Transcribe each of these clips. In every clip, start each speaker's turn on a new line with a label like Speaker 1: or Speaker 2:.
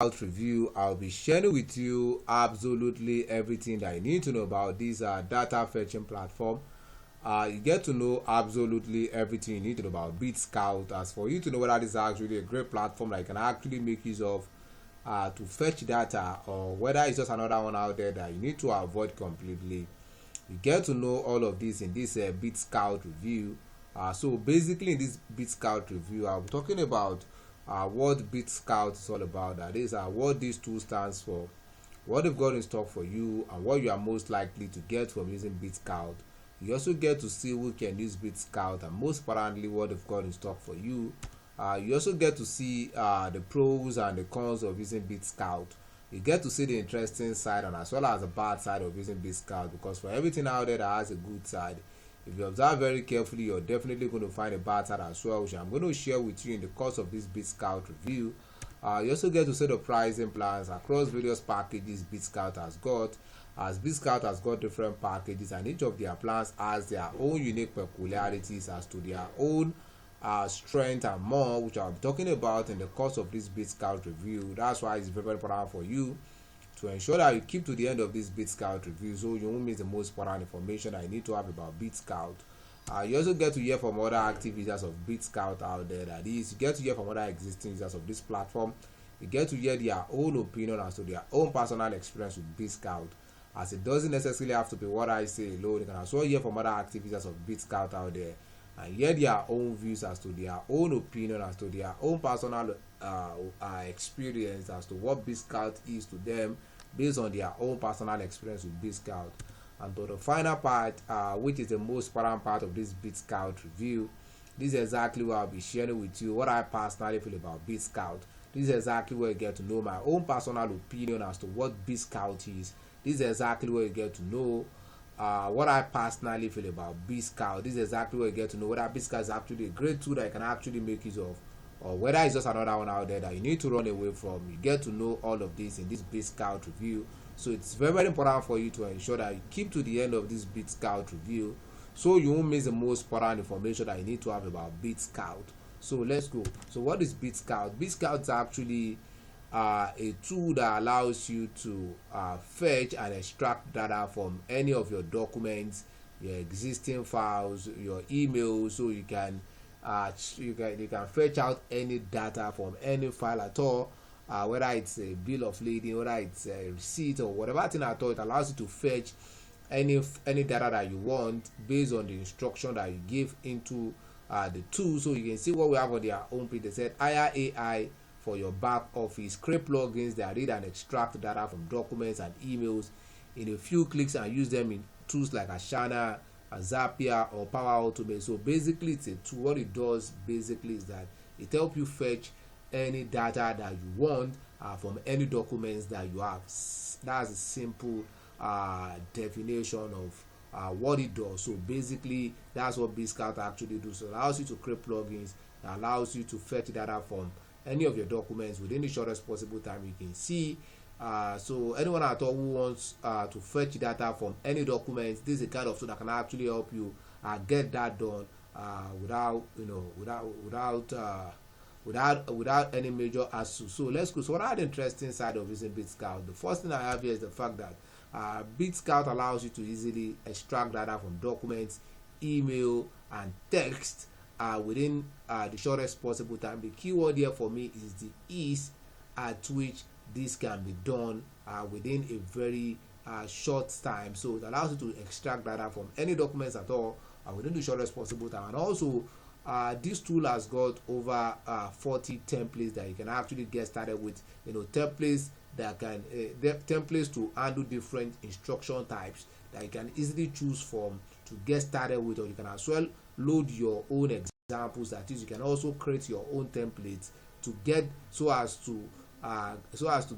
Speaker 1: review, I'll be sharing with you absolutely everything that you need to know about this data fetching platform. You get to know absolutely everything you need to know about Bitskout. As for you to know whether this is actually a great platform that you can actually make use of to fetch data, or whether it's just another one out there that you need to avoid completely. You get to know all of this in this Bitskout review. So basically in this Bitskout review, I'll be talking about what Bitskout is all about. That is what this tool stands for, what they've got in stock for you, and what you are most likely to get from using Bitskout. You also get to see who can use Bitskout, and most importantly what they've got in stock for you. You also get to see the pros and the cons of using Bitskout. You get to see the interesting side and as well as the bad side of using Bitskout, because for everything out there that has a good side, if you observe very carefully, you're definitely going to find a bad side as well, which I'm going to share with you in the course of this Bitskout review. You also get to see the pricing plans across various packages Bitskout has got, as Bitskout has got different packages, and each of their plans has their own unique peculiarities as to their own strength and more, which I'll be talking about in the course of this Bitskout review. That's why it's very, very important for you to ensure that you keep to the end of this Bitskout review, so you won't miss the most important information that you need to have about Bitskout. You also get to hear from other active users of Bitskout out there. That is, you get to hear from other existing users of this platform. You get to hear their own opinion as to their own personal experience with Bitskout, as it doesn't necessarily have to be what I say alone. You can also hear from other active users of Bitskout out there and hear their own views as to their own opinion, as to their own personal experience as to what Bitskout is to them based on their own personal experience with Bitskout. And to the final part, which is the most important part of this Bitskout review, this is exactly what I'll be sharing with you what I personally feel about Bitskout. This is exactly where you get to know my own personal opinion as to what Bitskout is. This is exactly where you get to know what I personally feel about Bitskout. This is exactly where you get to know whether Bitskout is actually a great tool that you can actually make use of, or whether it's just another one out there that you need to run away from. You get to know all of this in this Bitskout review. So it's very, very important for you to ensure that you keep to the end of this Bitskout review, so you won't miss the most important information that you need to have about Bitskout. So let's go. So what is Bitskout? Bitskout is actually a tool that allows you to fetch and extract data from any of your documents, your existing files, your emails, so you can fetch out any data from any file at all, whether it's a bill of lading, whether it's a receipt, or whatever thing at all. It allows you to fetch any data that you want based on the instruction that you give into the tool. So you can see what we have on their home page. They said hire AI for your back office, create plugins that read and extract data from documents and emails in a few clicks and use them in tools like Asana, Zapier, or Power Automate. So basically it's a tool. What it does basically is that it helps you fetch any data that you want from any documents that you have. That's a simple definition of what it does. So basically that's what Bitskout actually does. So it allows you to create plugins that allows you to fetch data from any of your documents within the shortest possible time. You can see so anyone at all who wants to fetch data from any documents, this is the kind of tool that can actually help you get that done without any major hassle. So let's go. So what are the interesting side of using Bitskout? The first thing I have here is the fact that Bitskout allows you to easily extract data from documents, email, and text within the shortest possible time. The keyword here for me is the ease at which this can be done within a very short time. So it allows you to extract data from any documents at all within the shortest possible time. And also this tool has got over 40 templates that you can actually get started with. Templates that can templates to handle different instruction types that you can easily choose from to get started with, or you can as well load your own examples. That is, you can also create your own templates to get so as to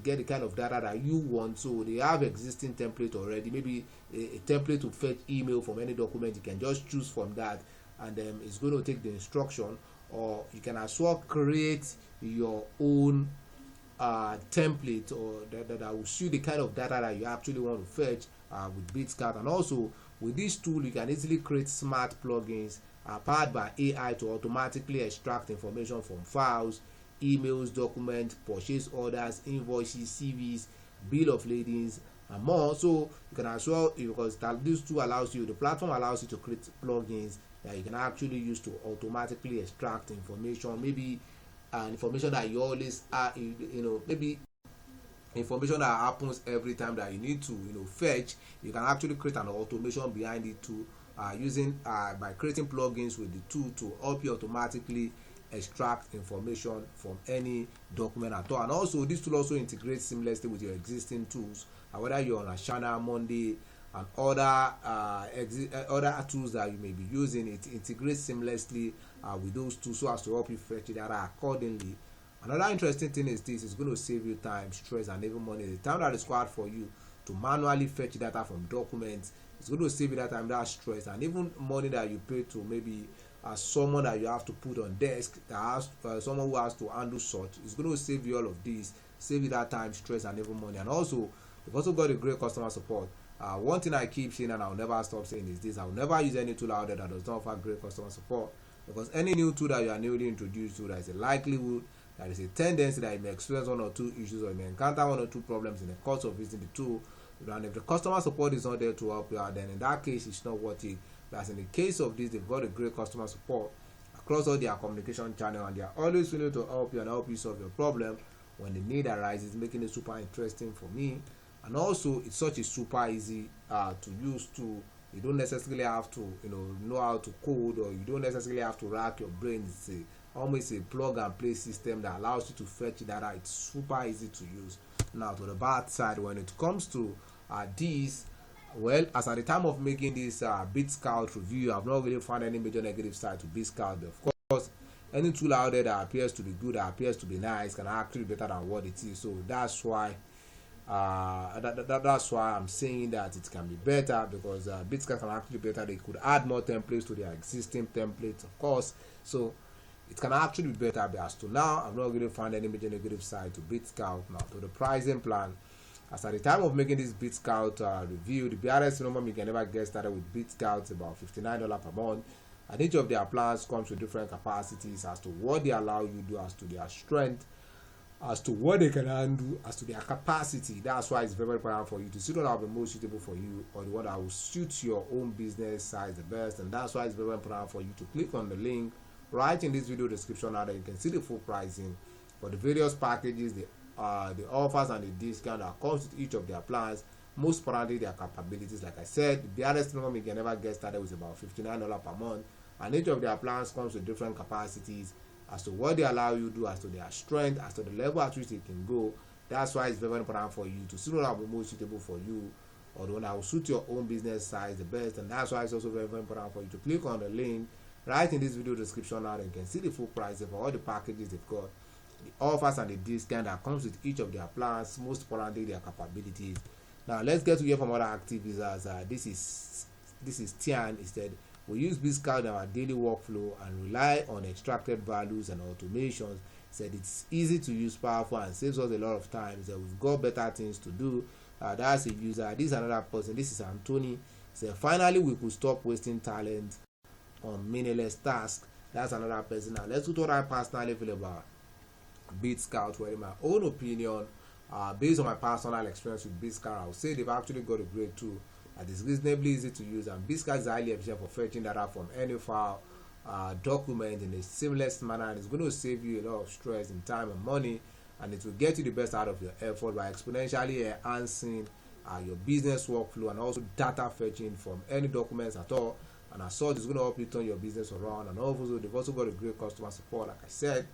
Speaker 1: get the kind of data that you want. So they have existing template already, maybe a template to fetch email from any document. You can just choose from that, and then it's going to take the instruction. Or you can as well create your own template, or that will suit the kind of data that you actually want to fetch with Bitskout. And also with this tool you can easily create smart plugins powered by AI to automatically extract information from files, emails, documents, purchase orders, invoices, CVs, bill of ladings, and more. So you can as well, because this tool allows you, the platform allows you to create plugins that you can actually use to automatically extract information, maybe information that you always are, maybe information that happens every time that you need to fetch. You can actually create an automation behind it too, using by creating plugins with the tool to help you automatically extract information from any document at all. And also this tool also integrates seamlessly with your existing tools, whether you're on Asana, Monday, and other tools that you may be using. It integrates seamlessly with those tools so as to help you fetch data accordingly. Another interesting thing is this: it's going to save you time, stress, and even money. The time that is required for you to manually fetch data from documents, it's going to save you that time, that stress, and even money that you pay to maybe someone that you have to put on desk, that has someone who has to handle such. It's going to save you all of this, save you that time, stress, and even money. And also, you've also got a great customer support. One thing I keep saying, and I'll never stop saying, is this: I'll never use any tool out there that does not offer great customer support, because any new tool that you are newly introduced to, there is a likelihood, there is a tendency that you may experience one or two issues, or you may encounter one or two problems in the course of using the tool. And if the customer support is not there to help you out, then in that case it's not worth it. But in the case of this, they've got a great customer support across all their communication channel, and they are always willing to help you and help you solve your problem when the need arises, making it super interesting for me. And also, it's such a super easy to use tool. You don't necessarily have to know how to code, or you don't necessarily have to rack your brain. It's almost a plug and play system that allows you to fetch data. It's super easy to use. Now, to the bad side, when it comes to these, well, as at the time of making this Bitskout review, I've not really found any major negative side to Bitskout. But of course, any tool out there that appears to be good, that appears to be nice, can actually be better than what it is. So that's why that's why I'm saying that it can be better, because Bitskout can actually be better. They could add more templates to their existing templates, of course. So it can actually be better. But as to now, I've not really found any major negative side to Bitskout. Now, to the pricing plan, as at the time of making this Bitskout review, the BRS minimum you can never get started with Bitskout is about $59 per month, and each of their plans comes with different capacities as to what they allow you to do, as to their strength, as to what they can handle, as to their capacity. That's why it's very important for you to see what will be most suitable for you, or the one that will suit your own business size the best. And that's why it's very important for you to click on the link right in this video description, now that you can see the full pricing for the various packages, the offers and the discount that comes with each of their plans, most importantly their capabilities. Like I said, the BRS minimum you can never get started with about $59 per month, and each of their plans comes with different capacities as to what they allow you to do, as to their strength, as to the level at which they can go. That's why it's very important for you to see what will be most suitable for you, or the one that will suit your own business size the best. And that's why it's also very, very important for you to click on the link right in this video description, now you can see the full price for all the packages they've got, the offers and the discount that comes with each of their plans, most importantly their capabilities. Now let's get to hear from other active users. This is Tian. He said, we use Bitskout in our daily workflow and rely on extracted values and automations. He said it's easy to use, powerful, and saves us a lot of time. He said we've got better things to do. That's a user. This is another person. This is Anthony. He said finally we could stop wasting talent on meaningless tasks. That's another person. Now let's look at what I personally feel about Bitskout. Well, in my own opinion, based on my personal experience with Bitskout, I would say they've actually got a great tool that is reasonably easy to use, and Bitskout is highly efficient for fetching data from any file, document in a seamless manner, and it's going to save you a lot of stress in time and money, and it will get you the best out of your effort by exponentially enhancing your business workflow, and also data fetching from any documents at all. And as such, it's going to help you turn your business around. And also, they've also got a great customer support. Like I said,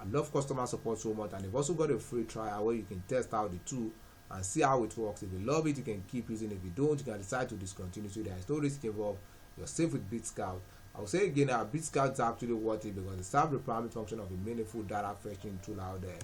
Speaker 1: I love customer support so much, and they've also got a free trial where you can test out the tool and see how it works. If you love it, you can keep using it. If you don't, you can decide to discontinue. So there is no risk involved. You're safe with Bitskout. I will say again, Bitskout is actually worth it because it serves the primary function of a meaningful data fetching tool out there.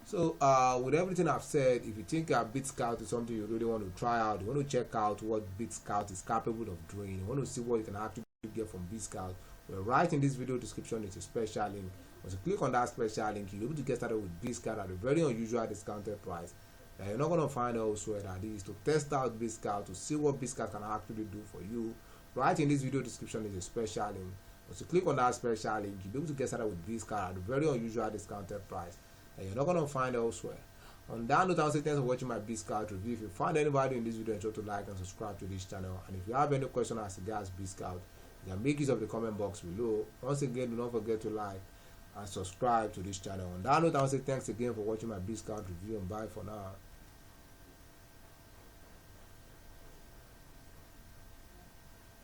Speaker 1: So with everything I've said, if you think Bitskout is something you really want to try out, you want to check out what Bitskout is capable of doing, you want to see what you can actually get from Bitskout, well, right in this video description is a special link. Once you click on that special link, you'll be able to get started with Bitskout at a very unusual discounted price that you're not going to find elsewhere. That is to test out Bitskout, to see what Bitskout can actually do for you. Right in this video description is a special link. Once you click on that special link, you'll be able to get started with Bitskout at a very unusual discounted price that you're not going to find elsewhere. On that note, I'll say thanks for watching my Bitskout review. If you find any value in this video, ensure to like and subscribe to this channel. And if you have any question as regards Bitskout, you can make use of the comment box below. Once again, do not forget to like and subscribe to this channel. On that note, I'll say thanks again for watching my Bitskout review, and bye for now.